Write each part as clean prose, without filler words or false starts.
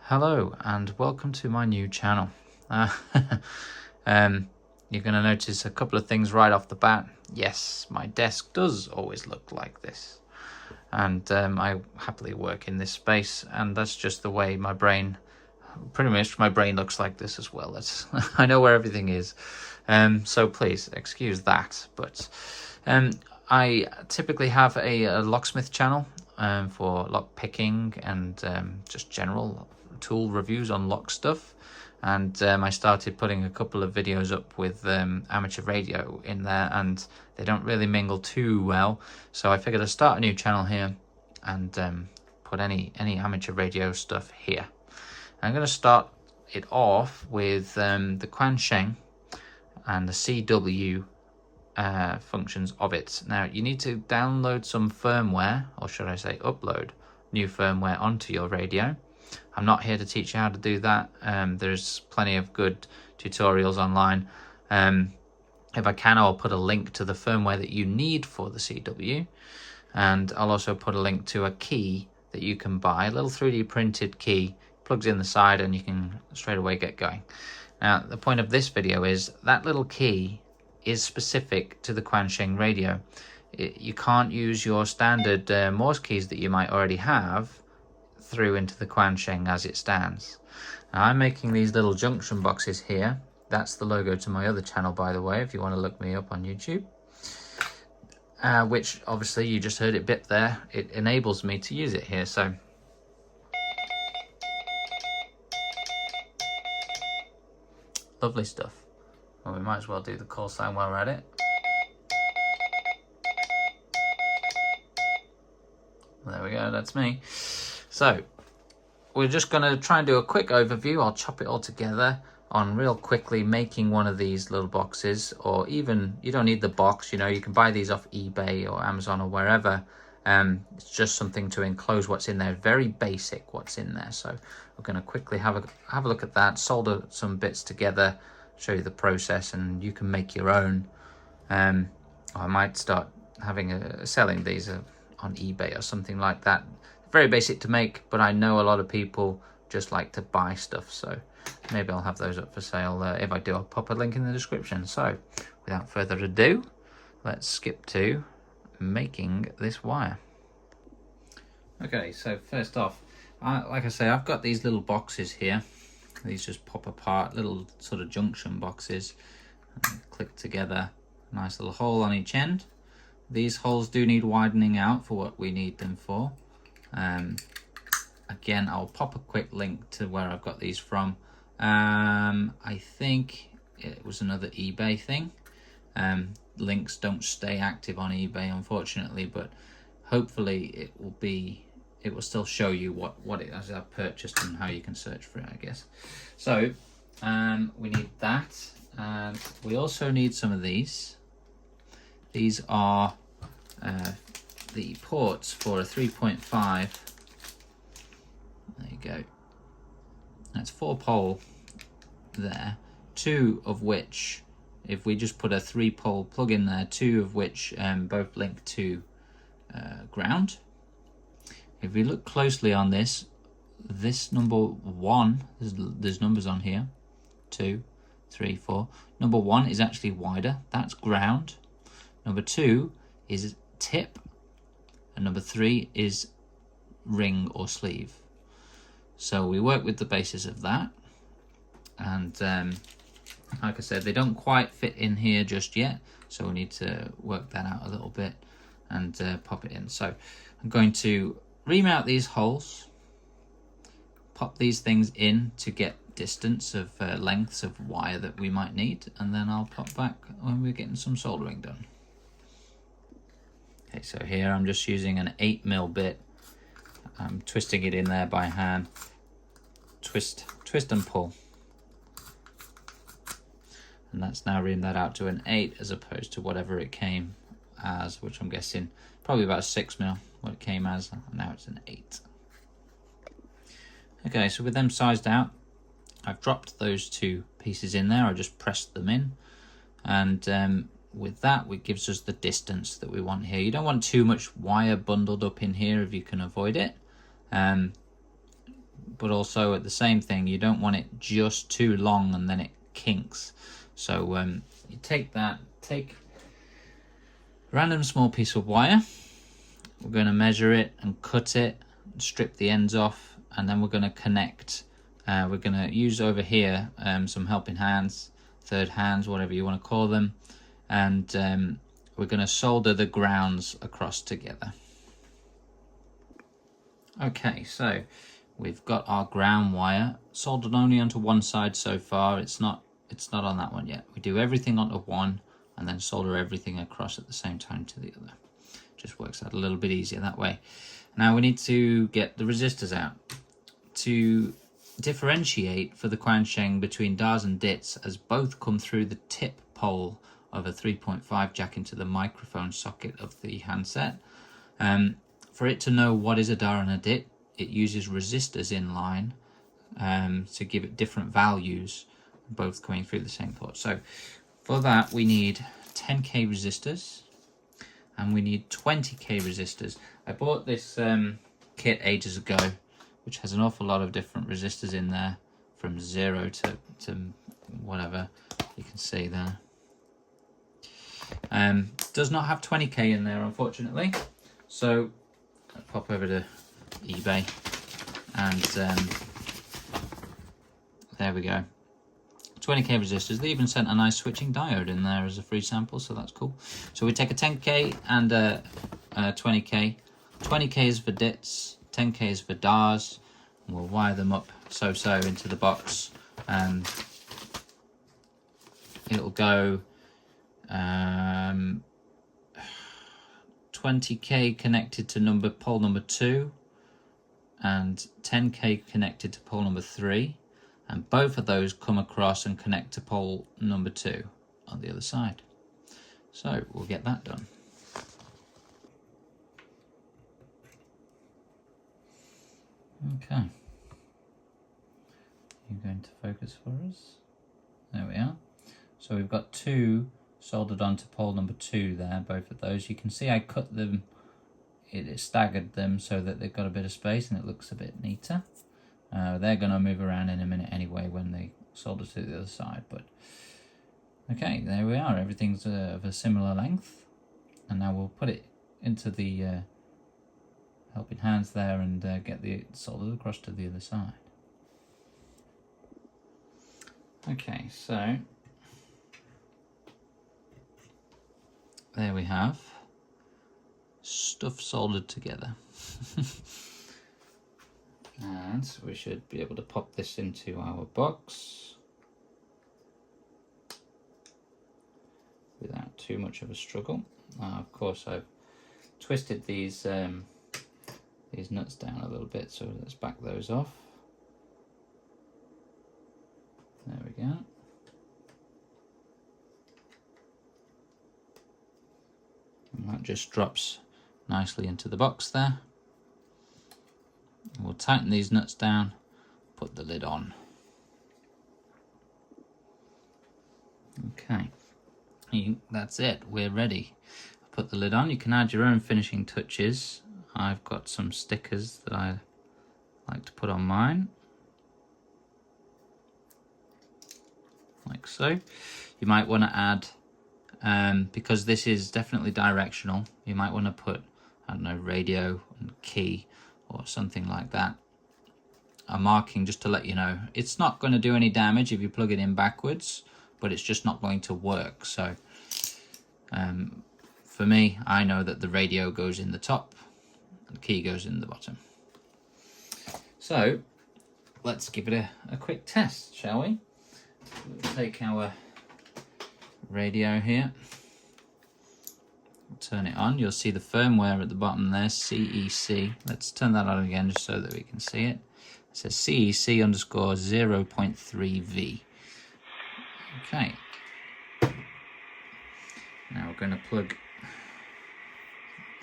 Hello and welcome to my new channel. You're going to notice a couple of things right off the bat. Yes, my desk does always look like this, and I happily work in this space, and that's just the way my brain, pretty much my brain looks like this as well. That's I know where everything is, so please excuse that. But I typically have a locksmith channel for lock picking and just general tool reviews on lock stuff, and I started putting a couple of videos up with amateur radio in there, and they don't really mingle too well, so I figured I'd start a new channel here and put any amateur radio stuff here. I'm going to start it off with the Quansheng and the CW functions of it. Now you need to download some firmware, or should I say upload new firmware onto your radio. I'm not here to teach you how to do that. There's plenty of good tutorials online. If I can, I'll put a link to the firmware that you need for the CW, and I'll also put a link to a key that you can buy, a little 3D printed key, plugs in the side and you can straight away get going. Now the point of this video is that little key is specific to the Quansheng radio. You can't use your standard Morse keys that you might already have through into the Quansheng as it stands. Now, I'm making these little junction boxes here. That's the logo to my other channel, by the way, if you want to look me up on YouTube. Which obviously you just heard it bip there. It enables me to use it here. So lovely stuff. Well, we might as well do the call sign while we're at it. There we go, that's me. So we're just going to try and do a quick overview. I'll chop it all together on real quickly making one of these little boxes, or even you don't need the box, you know, you can buy these off eBay or Amazon or wherever. It's just something to enclose what's in there, very basic what's in there. So we're going to quickly have a look at that, solder some bits together, show you the process, and you can make your own. I might start selling these on eBay or something like that. Very basic to make, but I know a lot of people just like to buy stuff, so maybe I'll have those up for sale. If I do, I'll pop a link in the description. So without further ado, let's skip to making this wire. Okay, so first off, like I say, I've got these little boxes here. These just pop apart, little sort of junction boxes, click together, nice little hole on each end. These holes do need widening out for what we need them for. Again, I'll pop a quick link to where I've got these from. I think it was another eBay thing. Links don't stay active on eBay, unfortunately, but hopefully it will still show you what it is I've purchased and how you can search for it, I guess. So we need that, and we also need some of these. These are the ports for a 3.5. There you go. That's 4-pole there, 2 of which, if we just put a 3-pole plug in there, 2 of which both link to ground. If we look closely on this number 1, there's numbers on here, 2, 3, 4. Number 1 is actually wider, that's ground. Number 2 is tip, and number 3 is ring or sleeve. So we work with the basis of that, and like I said, they don't quite fit in here just yet, so we need to work that out a little bit and pop it in. So I'm going to remount these holes, pop these things in to get distance of lengths of wire that we might need, and then I'll pop back when we're getting some soldering done. Okay, so here I'm just using an 8mm bit. I'm twisting it in there by hand. Twist and pull. And that's now reamed that out to an 8 as opposed to whatever it came as, which I'm guessing probably about 6mm what it came as, and now it's an 8. Okay, so with them sized out, I've dropped those 2 pieces in there. I just pressed them in, and with that, it gives us the distance that we want here. You don't want too much wire bundled up in here if you can avoid it. but also at the same thing, you don't want it just too long and then it kinks. So you take a random small piece of wire, we're going to measure it and cut it, strip the ends off, and then we're going to connect. We're going to use over here some helping hands, third hands, whatever you want to call them, and we're going to solder the grounds across together. Okay, so we've got our ground wire soldered only onto one side so far. It's not on that one yet. We do everything onto one and then solder everything across at the same time to the other. Just works out a little bit easier that way. Now we need to get the resistors out to differentiate for the Quansheng between DARs and DITs, as both come through the tip pole of a 3.5 jack into the microphone socket of the handset. For it to know what is a DAR and a DIT, it uses resistors in line to give it different values, both coming through the same port. So for that we need 10k resistors and we need 20k resistors. I bought this kit ages ago, which has an awful lot of different resistors in there, from 0 to whatever you can see there. Does not have 20k in there, unfortunately, so I'll pop over to eBay and there we go. 20k resistors. They even sent a nice switching diode in there as a free sample, so that's cool. So we take a 10k and a 20k. 20k is for DITs, 10k is for DARs, and we'll wire them up so into the box, and it'll go 20k connected to pole number 2 and 10k connected to pole number 3, and both of those come across and connect to pole number 2 on the other side. So we'll get that done. Okay, you're going to focus for us. There we are. So we've got 2 soldered onto pole number 2 there, both of those. You can see I cut them, it staggered them so that they've got a bit of space and it looks a bit neater. They're going to move around in a minute anyway when they solder to the other side. But okay, there we are. Everything's of a similar length, and now we'll put it into the helping hands there and get the soldered across to the other side. Okay, so there we have stuff soldered together. And we should be able to pop this into our box without too much of a struggle. Of course, I've twisted these nuts down a little bit, so let's back those off. There we go. And that just drops nicely into the box there. We'll tighten these nuts down, put the lid on. Okay, that's it, we're ready. Put the lid on. You can add your own finishing touches. I've got some stickers that I like to put on mine, like so. You might want to add, because this is definitely directional, you might want to put, I don't know, radio and key or something like that, a marking just to let you know. It's not going to do any damage if you plug it in backwards, but it's just not going to work. So for me, I know that the radio goes in the top and the key goes in the bottom. So let's give it a quick test, shall we? We'll take our radio here, turn it on. You'll see the firmware at the bottom there, CEC. Let's turn that on again just so that we can see it. It says CEC underscore 0.3V. Okay. Now we're going to plug,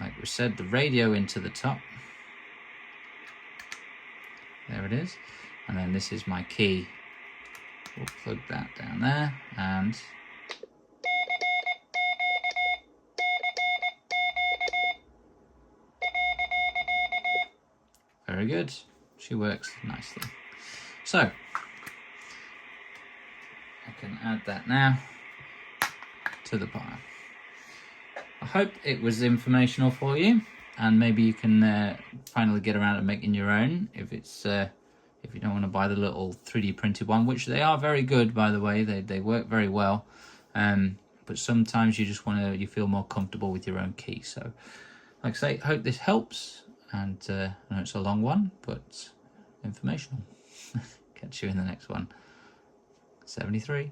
like we said, the radio into the top. There it is. And then this is my key. We'll plug that down there, and very good. she works nicely. So I can add that now to the pile. I hope it was informational for you, and maybe you can finally get around to making your own if it's if you don't want to buy the little 3D printed one, which they are very good, by the way. They work very well, but sometimes you just you feel more comfortable with your own key. So like I say, hope this helps, and I know it's a long one, but informational. Catch you in the next one. 73.